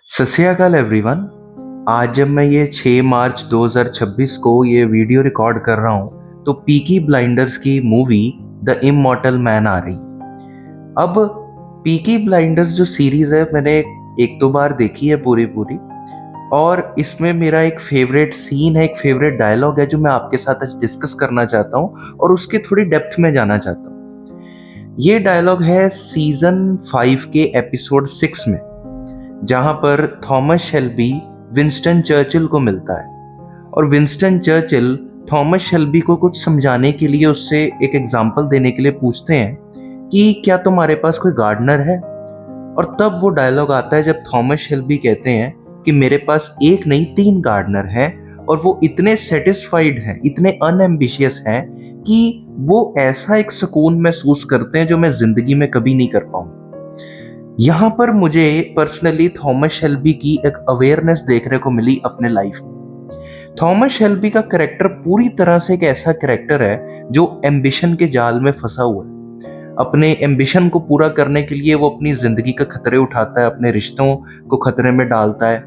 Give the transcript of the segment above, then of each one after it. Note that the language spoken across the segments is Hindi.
सत श्री अकाल एवरीवन। आज जब मैं ये 6 मार्च 2026 को ये वीडियो रिकॉर्ड कर रहा हूँ तो पीकी ब्लाइंडर्स की मूवी द इमॉर्टल मैन आ रही। अब पीकी ब्लाइंडर्स जो सीरीज है मैंने एक दो बार देखी है पूरी पूरी, और इसमें मेरा एक फेवरेट सीन है, एक फेवरेट डायलॉग है जो मैं आपके साथ आज डिस्कस करना चाहता हूँ और उसके थोड़ी डेप्थ में जाना चाहता हूँ। ये डायलॉग है सीजन 5 के एपिसोड 6 में, जहां पर थॉमस शेल्बी विंस्टन चर्चिल को मिलता है और विंस्टन चर्चिल थॉमस शेल्बी को कुछ समझाने के लिए उससे एक एग्जाम्पल देने के लिए पूछते हैं कि क्या तुम्हारे पास कोई गार्डनर है। और तब वो डायलॉग आता है जब थॉमस शेल्बी कहते हैं कि मेरे पास एक नहीं 3 गार्डनर हैं, और वो इतने सेटिस्फाइड हैं, इतने अनएम्बिशियस हैं कि वो ऐसा एक सुकून महसूस करते हैं जो मैं जिंदगी में कभी नहीं कर पाऊंगा। यहाँ पर मुझे पर्सनली थॉमस शेल्बी की एक अवेयरनेस देखने को मिली अपने लाइफ में। थॉमस शेल्बी का कैरेक्टर पूरी तरह से एक ऐसा कैरेक्टर है जो एम्बिशन के जाल में फंसा हुआ है। अपने एम्बिशन को पूरा करने के लिए वो अपनी जिंदगी का खतरे उठाता है, अपने रिश्तों को खतरे में डालता है।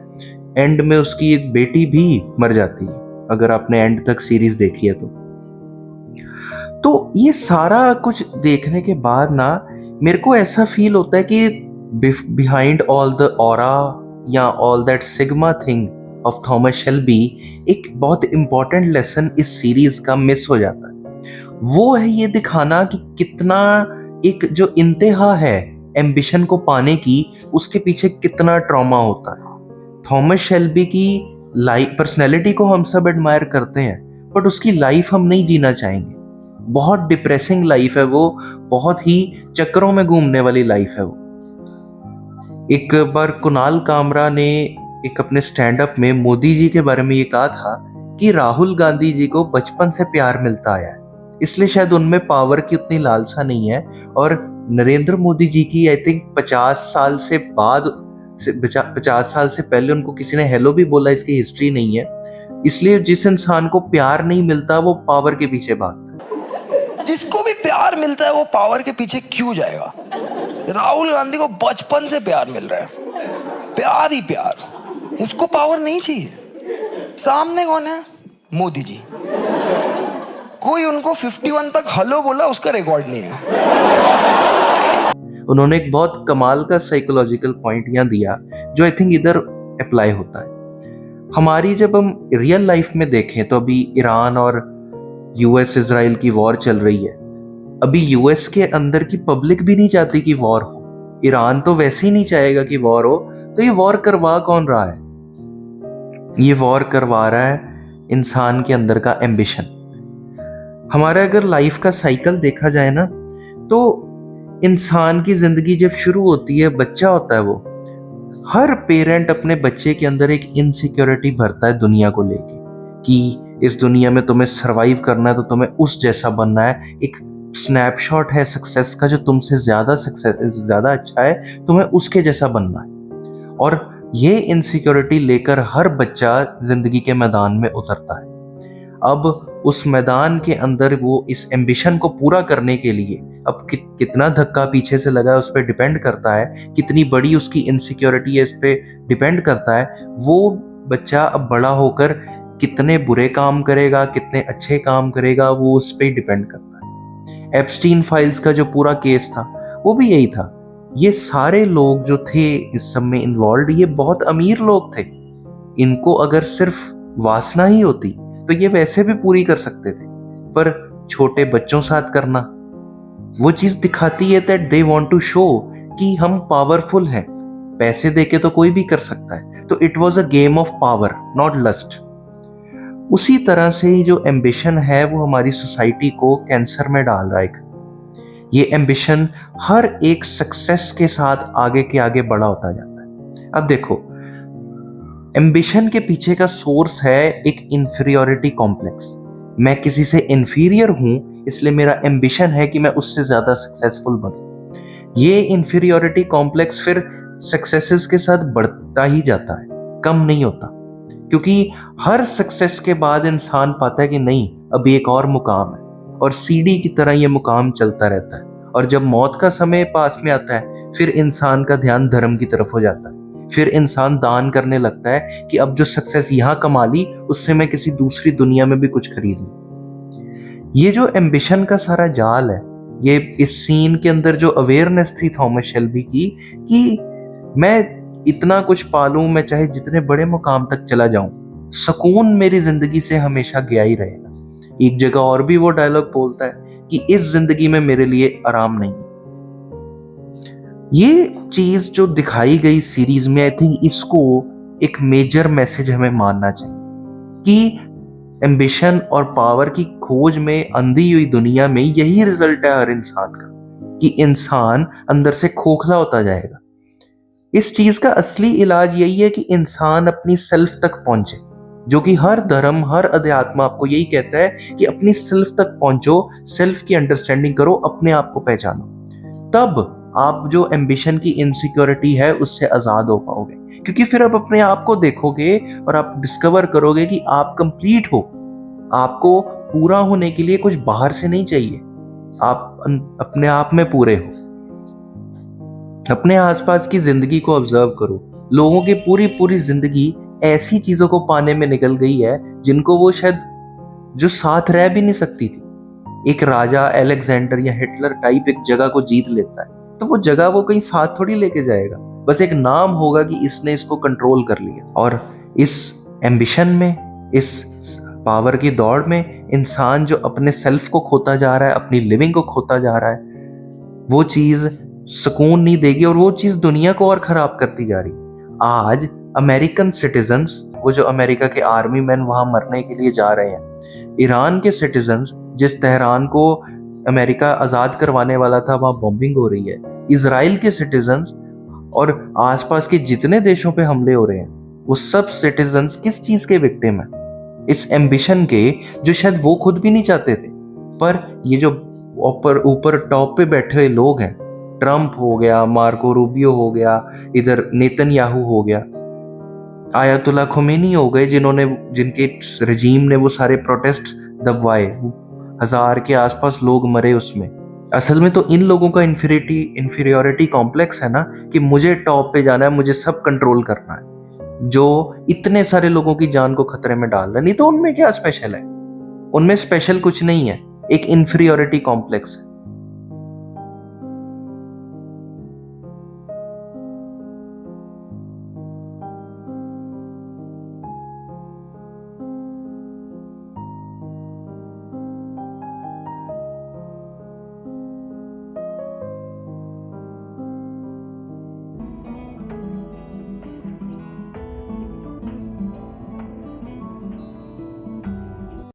एंड में उसकी एक बेटी भी मर जाती है, अगर आपने एंड तक सीरीज देखी है तो ये सारा कुछ देखने के बाद ना मेरे को ऐसा फील होता है कि बिहाइंड ऑल द ऑरा या all that sigma thing of Thomas Shelby एक बहुत इंपॉर्टेंट लेसन इस सीरीज का मिस हो जाता है। वो है ये दिखाना कि कितना एक जो इंतहा है एम्बिशन को पाने की, उसके पीछे कितना ट्रॉमा होता है। थॉमस शेल्बी की लाइफ पर्सनैलिटी को हम सब एडमायर करते हैं, बट उसकी लाइफ हम नहीं जीना चाहेंगे। बहुत डिप्रेसिंग लाइफ है वो, बहुत ही चक्करों में घूमने वाली लाइफ है वो। एक बार कुणाल कामरा ने एक अपने स्टैंड अप में मोदी जी के बारे में ये कहा था कि राहुल गांधी जी को बचपन से प्यार मिलता आया है, इसलिए शायद उनमें पावर की उतनी लालसा नहीं है। और नरेंद्र मोदी जी की आई थिंक 50 साल से बाद 50 साल से पहले उनको किसी ने हेलो भी बोला, इसकी हिस्ट्री नहीं है। इसलिए जिस इंसान को प्यार नहीं मिलता वो पावर के पीछे भागता है। जिसको भी प्यार मिलता है वो पावर के पीछे क्यों जाएगा? राहुल गांधी को बचपन से प्यार मिल रहा है, प्यार ही प्यार, उसको पावर नहीं चाहिए। सामने कौन है? मोदी जी। कोई उनको 51 तक हेलो बोला उसका रिकॉर्ड नहीं है। उन्होंने एक बहुत कमाल का साइकोलॉजिकल पॉइंट यहाँ दिया जो आई थिंक इधर अप्लाई होता है। हमारी जब हम रियल लाइफ में देखें तो अभी ईरान और यूएस इजराइल की वॉर चल रही है। अभी यूएस के अंदर की पब्लिक भी नहीं चाहती कि वॉर हो, ईरान तो वैसे ही नहीं चाहेगा कि वॉर हो, तो ये वॉर करवा कौन रहा है? ये वॉर करवा रहा है इंसान के अंदर का एम्बिशन। हमारा अगर लाइफ का साइकिल देखा जाए ना, तो इंसान की जिंदगी जब शुरू होती है, बच्चा होता है, वो हर पेरेंट अपने बच्चे के अंदर एक इनसिक्योरिटी भरता है दुनिया को लेके कि इस दुनिया में तुम्हें सरवाइव करना है तो तुम्हें उस जैसा बनना है। एक स्नैपशॉट है सक्सेस का, जो तुमसे ज्यादा अच्छा है, तुम्हें उसके जैसा बनना है। और ये इनसिक्योरिटी लेकर हर बच्चा जिंदगी के मैदान में उतरता है। अब उस मैदान के अंदर वो इस एम्बिशन को पूरा करने के लिए अब कितना धक्का पीछे से लगा है उस पर डिपेंड करता है, कितनी बड़ी उसकी इनसिक्योरिटी है इस पे डिपेंड करता है। वो बच्चा अब बड़ा होकर कितने बुरे काम करेगा, कितने अच्छे काम करेगा, वो उस पर डिपेंड करता है। एप्स्टीन फाइल्स का जो पूरा केस था वो भी यही था। ये सारे लोग जो थे इस सब में इन्वॉल्व, ये बहुत अमीर लोग थे। इनको अगर सिर्फ वासना ही होती तो ये वैसे भी पूरी कर सकते थे, पर छोटे बच्चों साथ करना वो चीज दिखाती है that they want to show कि हम पावरफुल हैं, पैसे देके तो कोई भी कर सकता है। तो it was a game of power, not lust. उसी तरह से ही जो एम्बिशन है वो हमारी सोसाइटी को कैंसर में डाल रहा है। ये एम्बिशन हर एक सक्सेस के साथ आगे के आगे बड़ा होता जाता है। अब देखो, एम्बिशन के पीछे का सोर्स है एक इंफीरियोरिटी कॉम्प्लेक्स। मैं किसी से इंफीरियर हूं, इसलिए मेरा एम्बिशन है कि मैं उससे ज्यादा सक्सेसफुल बनूं। ये इंफीरियोरिटी कॉम्प्लेक्स फिर सक्सेसेस के साथ बढ़ता ही जाता है, कम नहीं होता, क्योंकि हर सक्सेस के बाद इंसान पाता है कि नहीं, अभी एक और मुकाम है, और सीढ़ी की तरह ये मुकाम चलता रहता है। और जब मौत का समय पास में आता है, फिर इंसान का ध्यान धर्म की तरफ हो जाता है, फिर इंसान दान करने लगता है कि अब जो सक्सेस यहाँ कमा ली उससे मैं किसी दूसरी दुनिया में भी कुछ खरीद लूं। ये जो एम्बिशन का सारा जाल है, ये इस सीन के अंदर जो अवेयरनेस थी थॉमस शेल्बी की कि मैं इतना कुछ पालूं, मैं चाहे जितने बड़े मुकाम तक चला जाऊं, सुकून मेरी जिंदगी से हमेशा गया ही रहेगा। एक जगह और भी वो डायलॉग बोलता है कि इस जिंदगी में मेरे लिए आराम नहीं। ये चीज जो दिखाई गई सीरीज में, आई थिंक इसको एक मेजर मैसेज हमें मानना चाहिए कि एम्बिशन और पावर की खोज में अंधी हुई दुनिया में यही रिजल्ट है हर इंसान का, कि इंसान अंदर से खोखला होता जाएगा। इस चीज का असली इलाज यही है कि इंसान अपनी सेल्फ तक पहुंचे, जो कि हर धर्म, हर अध्यात्म आपको यही कहता है कि अपनी सेल्फ तक पहुंचो, सेल्फ की अंडरस्टैंडिंग करो, अपने आप को पहचानो। तब आप जो एम्बिशन की इनसिक्योरिटी है उससे आजाद हो पाओगे, क्योंकि फिर आप अपने आप को देखोगे और आप डिस्कवर करोगे कि आप कंप्लीट हो। आपको पूरा होने के लिए कुछ बाहर से नहीं चाहिए, आप अपने आप में पूरे हो। अपने आसपास की जिंदगी को ऑब्जर्व करो। लोगों की पूरी पूरी जिंदगी ऐसी चीजों को पाने में निकल गई है जिनको वो शायद जो साथ रह भी नहीं सकती थी। एक राजा अलेक्जेंडर या हिटलर टाइप एक जगह को जीत लेता है तो वो जगह वो कहीं साथ थोड़ी लेके जाएगा, बस एक नाम होगा कि इसने इसको कंट्रोल कर लिया। और इस एम्बिशन में, इस पावर की दौड़ में इंसान जो अपने सेल्फ को खोता जा रहा है, अपनी लिविंग को खोता जा रहा है, वो चीज सुकून नहीं देगी और वो चीज दुनिया को और खराब करती जा रही। आज अमेरिकन सिटीजन्स, वो जो अमेरिका के आर्मी मैन वहां मरने के लिए जा रहे हैं, ईरान के सिटीजन्स जिस तेहरान को अमेरिका आजाद करवाने वाला था वहां बॉम्बिंग हो रही है, इजराइल के सिटीजन्स और आसपास के जितने देशों पे हमले हो रहे हैं, वो सब सिटीजन्स किस चीज के विक्टिम है? इस एम्बिशन के, जो शायद वो खुद भी नहीं चाहते थे। पर ये जो ऊपर टॉप पे बैठे हुए लोग हैं, ट्रंप हो गया, मार्को रूबियो हो गया, इधर नेतन्याहू हो गया, आयतुल्ला खोमेनी हो गए, जिनके रजीम ने वो सारे प्रोटेस्ट दबवाए, 1000 के आसपास लोग मरे उसमें। असल में तो इन लोगों का इंफीरियोरिटी कॉम्प्लेक्स है ना, कि मुझे टॉप पे जाना है, मुझे सब कंट्रोल करना है, जो इतने सारे लोगों की जान को खतरे में डाल रहा है। नहीं तो उनमें क्या स्पेशल है? उनमें स्पेशल कुछ नहीं है, एक इंफीरियोरिटी कॉम्प्लेक्स है।